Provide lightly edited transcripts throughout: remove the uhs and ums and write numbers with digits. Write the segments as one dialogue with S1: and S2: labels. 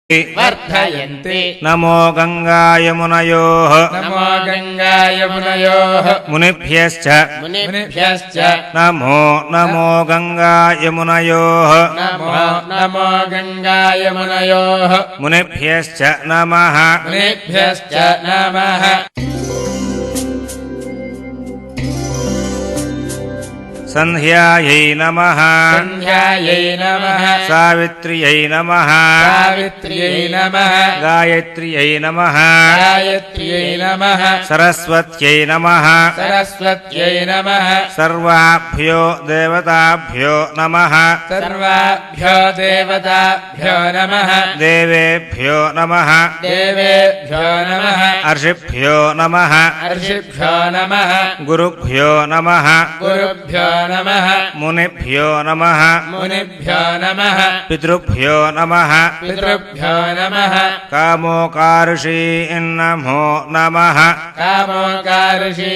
S1: वर्धयन्ति
S2: नमो गङ्गायमुनयोः
S1: नमो गङ्गायमुनयोः
S2: मुनिभ्यश्च
S1: नमो
S2: नमो गङ्गायमुनयोः
S1: नमो गङ्गायमुनयोः
S2: मुनिभ्यश्च नमः
S1: मुनिभ्यश्च नमः
S2: सन्ध्यायै नमः
S1: सन्ध्यायै नमः
S2: सावित्र्यै नमः
S1: सावित्र्यै नमः
S2: गायत्र्यै नमः
S1: गायत्र्यै नमः
S2: सरस्वत्यै नमः
S1: सरस्वत्यै नमः
S2: सर्वाभ्यो देवताभ्यो नमः
S1: सर्वाभ्यो देवताभ्यो नमः
S2: देवेभ्यो नमः
S1: देवेभ्यो नमः
S2: अर्षिभ्यो नमः
S1: अर्षिभ्यो नमः
S2: गुरुभ्यो नमः
S1: गुरुभ्यो नमः
S2: मुनिभ्यो नमः
S1: मुनिभ्यो नमः
S2: पितृभ्यो नमः
S1: पितृभ्यो नमः
S2: कामोकार्षी नमो नमः
S1: कामोकार्षी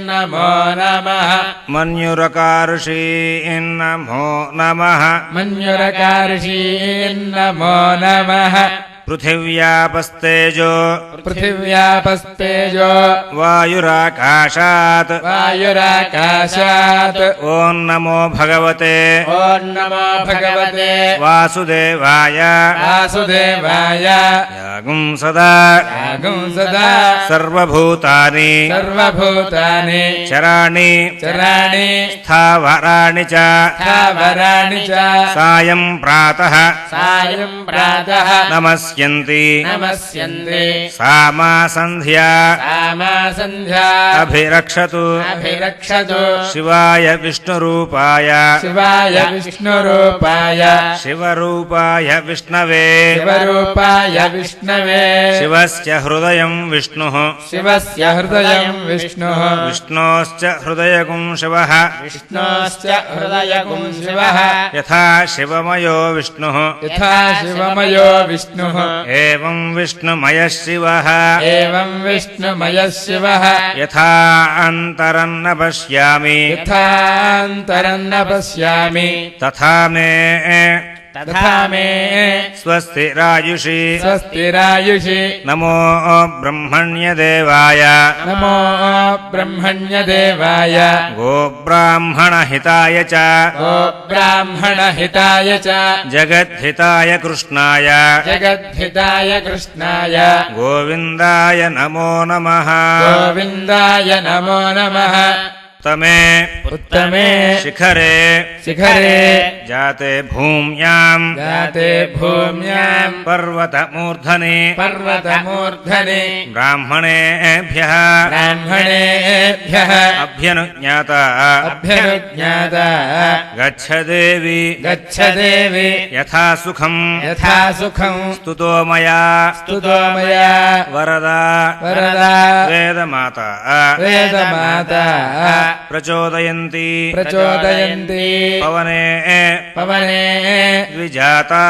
S1: नमो नमः
S2: मन्युरकार्षी नमो नमः
S1: मन्युरकार्षी नमो नमः
S2: पृथिव्यापस्तेजो
S1: पृथिव्यापस्तेजो
S2: वायुराकाशात्
S1: वायुराकाशात्
S2: ॐ नमो भगवते
S1: ॐ नमो भगवते
S2: वासुदेवाय
S1: वासुदेवाय
S2: यागुं सदा
S1: यागुं सदा
S2: सर्वभूतानि
S1: सर्वभूतानि
S2: चराणि
S1: चराणि
S2: स्थावराणि च
S1: स्थावराणि च
S2: सायं प्रातः
S1: सायं प्रातः
S2: नमस्यन्ति
S1: नमस्यन्ते
S2: सामा सन्ध्या
S1: सामा सन्ध्या
S2: अभिरक्षतु
S1: अभिरक्षतु
S2: शिवाय विष्णुरूपाय
S1: शिवाय विष्णुरूपाय
S2: शिवरूपाय विष्णवे
S1: शिवरूपाय विष्णवे
S2: शिवस्य हृदयं विष्णुः
S1: शिवस्य हृदयं विष्णुः
S2: विष्णोश्च हृदयगुं शिवः
S1: विष्णोश्च हृदयगुं शिवः
S2: यथा शिवमयो विष्णुः
S1: यथा शिवमयो विष्णुः
S2: एवं विष्णुमयः शिवः
S1: एवं विष्णुमयः शिवः
S2: यथा अन्तरं न पश्यामि
S1: यथान्तरं न पश्यामि
S2: तथा मे
S1: तथा मे
S2: स्वस्तिरायुषि
S1: स्वस्तिरायुषि
S2: नमो ब्रह्मण्यदेवाय
S1: नमो ब्रह्मण्यदेवाय
S2: गोब्राह्मणहिताय च
S1: गोब्राह्मणहिताय च
S2: जगद्धिताय कृष्णाय
S1: जगद्धिताय कृष्णाय
S2: गोविन्दाय नमो नमः
S1: गोविन्दाय नमो नमः
S2: उत्तमे शिखरे जाते भूम्यां
S1: जाते भूम्यां
S2: पर्वतमूर्धने ब्राह्मणेभ्यः अभ्यनुज्ञाता गच्छ देवी यथा सुखं स्तुतो मया वरदा वेदमाता प्रचोदयन्ति पवने द्विजाता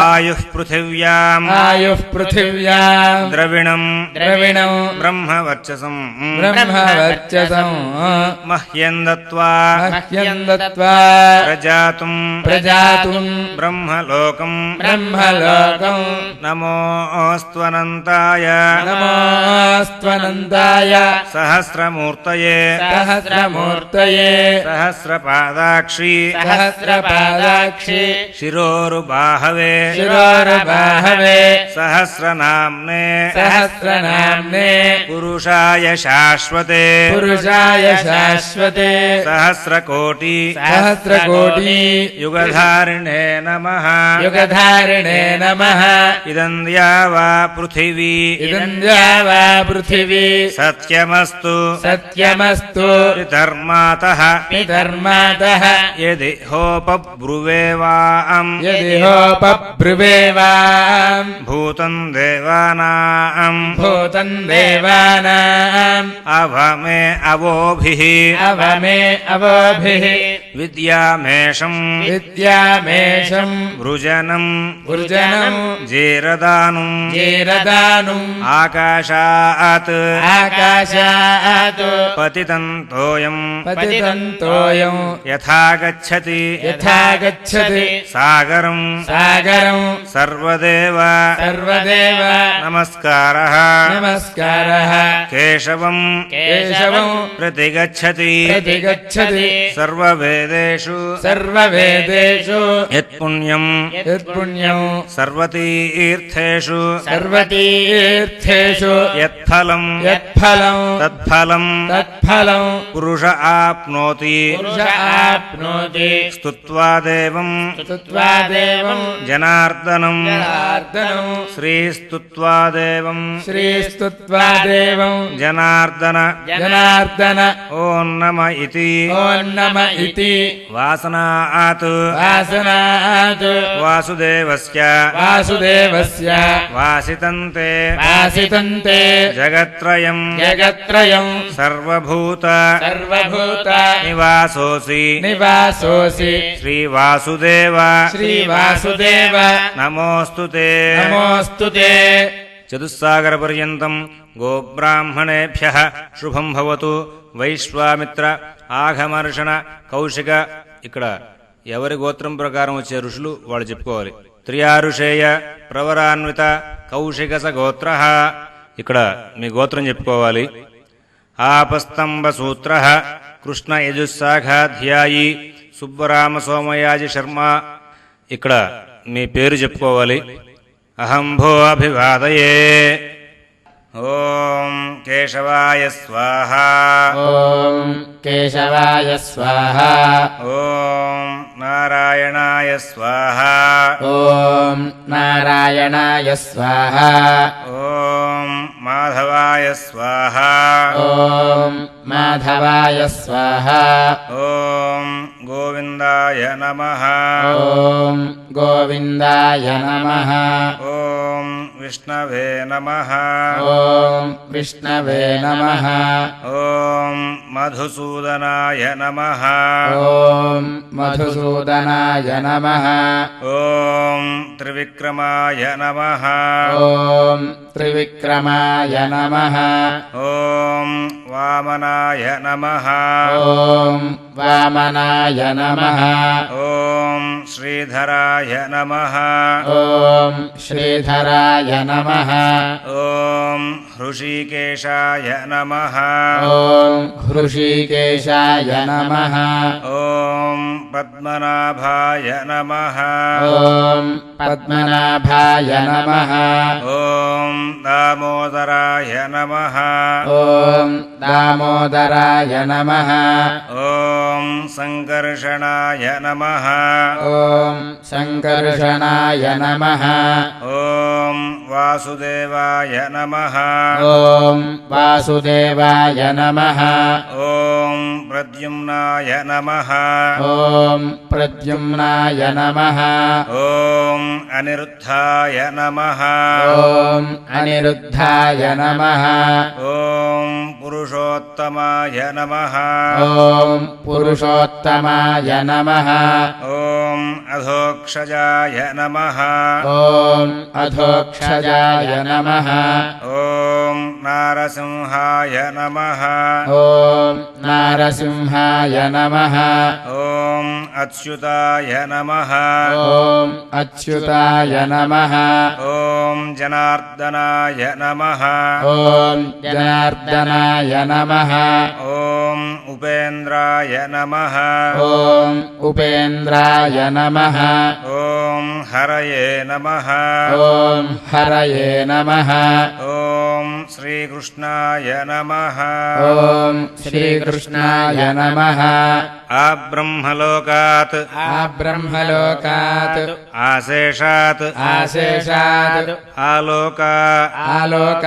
S2: आयुः पृथिव्यां द्रविणं ब्रह्मवर्चसं मह्यं दत्त्वा प्रजातुं ब्रह्मलोकं नमोऽस्त्वनन्ताय सहस्रमूर्तये सहस्रपादाक्षी शिरोरुबाहवे सहस्रनाम्ने पुरुषाय शाश्वते सहस्रकोटि युगधारिणे नमः इदं द्यावा पृथिवी सत्यमस्तु पितर्मातः यदि होपब्रुवेवाम् भूतं देवानाम् अवमे अवोभिः विद्यामेषम् वृजनम् जीरदानुम् आकाशात् पतितन्तोऽयम्
S1: पतितन्तोऽयम्
S2: यथा गच्छति
S1: यथा गच्छति
S2: सागरम्
S1: सागरम्
S2: सर्वदेव
S1: सर्वदेव
S2: नमस्कारः
S1: नमस्कारः
S2: केशवम्
S1: केशवम्
S2: प्रतिगच्छति
S1: प्रतिगच्छति
S2: सर्ववेदेषु
S1: सर्ववेदेषु
S2: यत्पुण्यम्
S1: यत्पुण्यम्
S2: सर्वतीर्थेषु
S1: सर्वतीर्थेषु
S2: यत्फलम्
S1: यत्फलम्
S2: तत्फलम्
S1: तत्फलम्
S2: पुरुष आप्नोति
S1: पुरुष आप्नोति
S2: स्तुत्वा देवम्
S1: स्तुत्वा देवम्
S2: जनार्दनम्
S1: जनार्दनम्
S2: श्रीस्तुत्वा देवम्
S1: श्रीस्तुत्वा देवम्
S2: जनार्दन
S1: जनार्दन
S2: ॐ नम इति
S1: ॐ नम इति
S2: वासनात्
S1: वासनात्
S2: वासुदेवस्य
S1: वासुदेवस्य
S2: वासितन्ते
S1: वासितन्ते
S2: जगत्त्रयम्
S1: जगत्त्रयम्
S2: सर्वभूत
S1: सर्वभूत
S2: निवासोऽसि
S1: निवासोऽसि
S2: श्रीवासुदेव
S1: श्रीवासुदेव
S2: नमोऽस्तु ते
S1: नमोऽस्तु ते
S2: చతుస్సాగరపర్యంతం గోబ్రాహ్మణేభ్యః శుభం భవతు. వైశ్వామిత్ర ఆఘమర్షణ కౌశిక ఇక్కడ ఎవరి గోత్రం ప్రకారం వచ్చే ఋషులు వాళ్ళు చెప్పుకోవాలి. త్రియారుషేయ ప్రవరాన్విత కౌశికస గోత్ర ఇక్కడ మీ గోత్రం చెప్పుకోవాలి. ఆపస్తంభ సూత్ర కృష్ణ యజుస్సాఖాధ్యాయి సుబ్బరామ సోమయాజి శర్మ ఇక్కడ మీ పేరు చెప్పుకోవాలి. అహంభో అభివాదయే. ఓం కేశవాయ స్వాహ.
S1: ఓం కేశవాయ స్వాహ.
S2: ఓం నారాయణాయ స్వాహ.
S1: ఓం నారాయణాయ స్వాహ.
S2: ఓం మాధవాయ స్వాహ.
S1: ఓం మాధవాయ స్వాహ.
S2: ఓం గోవిందాయ నమః.
S1: ఓం గోవిందాయ నమః.
S2: ఓం విష్ణవే నమః.
S1: ఓం విష్ణవే నమః.
S2: ఓం మధుసూదనాయ నమః.
S1: ఓం మధుసూదనాయ నమః.
S2: ఓం త్రివిక్రమాయ నమః.
S1: ఓం త్రివిక్రమాయ నమః.
S2: ఓం వామనాయ నమః.
S1: ఓం వామనాయ నమః.
S2: ఓం శ్రీధరాయ నమః.
S1: ఓం శ్రీధరాయ నమః.
S2: ఓం హృషీకేశాయ నమః.
S1: ఓం హృషీకేశాయ నమః.
S2: ఓం పద్మనాభాయ నమః.
S1: ఓం పద్మనాభాయ నమః.
S2: ఓం దామోదరాయ నమః.
S1: ఓం దామోదరాయ నమః.
S2: ఓం సంకర్షణాయ నమః.
S1: ఓం సంకర్షణాయ నమః.
S2: ఓం వాసుదేవాయ నమః.
S1: ఓం వాసుదేవాయ నమః.
S2: ఓం ప్రద్యుమ్నాయ నమః.
S1: ఓం ప్రద్యుమ్నాయ నమః.
S2: ఓం అనిరుద్ధాయ నమః.
S1: ఓం అనిరుద్ధాయ నమః.
S2: ఓం పురుషోత్తమాయ నమః.
S1: ఓం పురుషోత్తమాయ నమః.
S2: ఓం అధోక్షజాయ నమః.
S1: ఓం అధోక్షజాయ నమః.
S2: ఓం నారసింహాయ నమః.
S1: ఓం నారసింహాయ నమః.
S2: ఓం అచ్యుతాయ నమః.
S1: ఓం అచ్యుతాయ నమః.
S2: ఓం జనార్దనాయ నమః.
S1: ఓం జనార్దనాయ నమః.
S2: ఓం ఉపేంద్రాయ నమః.
S1: ఓం ఉపేంద్రాయ నమః.
S2: ఓం హరయే నమః.
S1: ఓం హరయే నమః.
S2: ఓం శ్రీకృష్ణాయ నమః.
S1: ఓం శ్రీకృష్ణాయ నమః.
S2: ఆ బ్రహ్మలోకాత్
S1: ఆ బ్రహ్మలోకాత్
S2: ఆశేషాత్
S1: ఆశేషాత్
S2: ఆలోక
S1: ఆలోక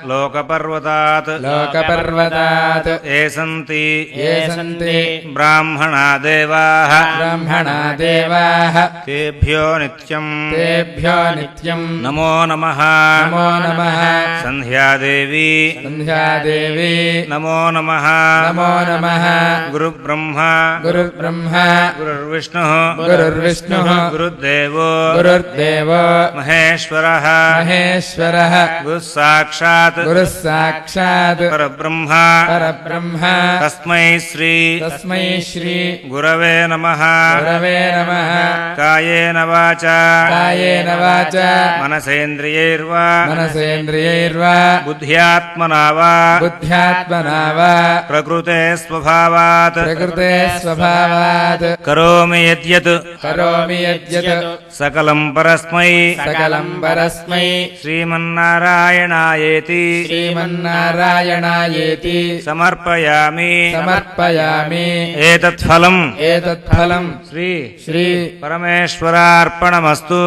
S2: లోకపర్వతాత్
S1: లోకపర్వతాత్
S2: ఏ సంతి
S1: ఏ సంతి
S2: బ్రాహ్మణా దేవాః
S1: బ్రహ్మణా దేవాః
S2: తేభ్యో నిత్యం
S1: తేభ్యో నిత్యం
S2: నమో నమః.
S1: నమో నమః.
S2: సంధ్యాదేవి
S1: సంధ్యాదేవి
S2: నమో నమః.
S1: నమో నమః.
S2: గురుబ్రహ్మా
S1: गुरुर्ब्रह्मा
S2: गुरुर्विष्णुः
S1: गुरुर्विष्णुः
S2: गुरुर्देवो
S1: गुरुर्देवो
S2: महेश्वरः
S1: महेश्वरः
S2: गुरुः साक्षात्
S1: गुरुः साक्षात्
S2: परब्रह्म
S1: परब्रह्म
S2: तस्मै
S1: श्री
S2: गुरवे नमः
S1: गुरवे नमः
S2: कायेन वाचा मनसेन्द्रियैर्वा बुद्ध्यात्मना वा प्रकृते स्वभावात् करोमि यद्यत् सकलं परस्मै श्रीमन्नारायणायेति समर्पयामि एतत्फलम् श्री परमेश्वरार्पणमस्तु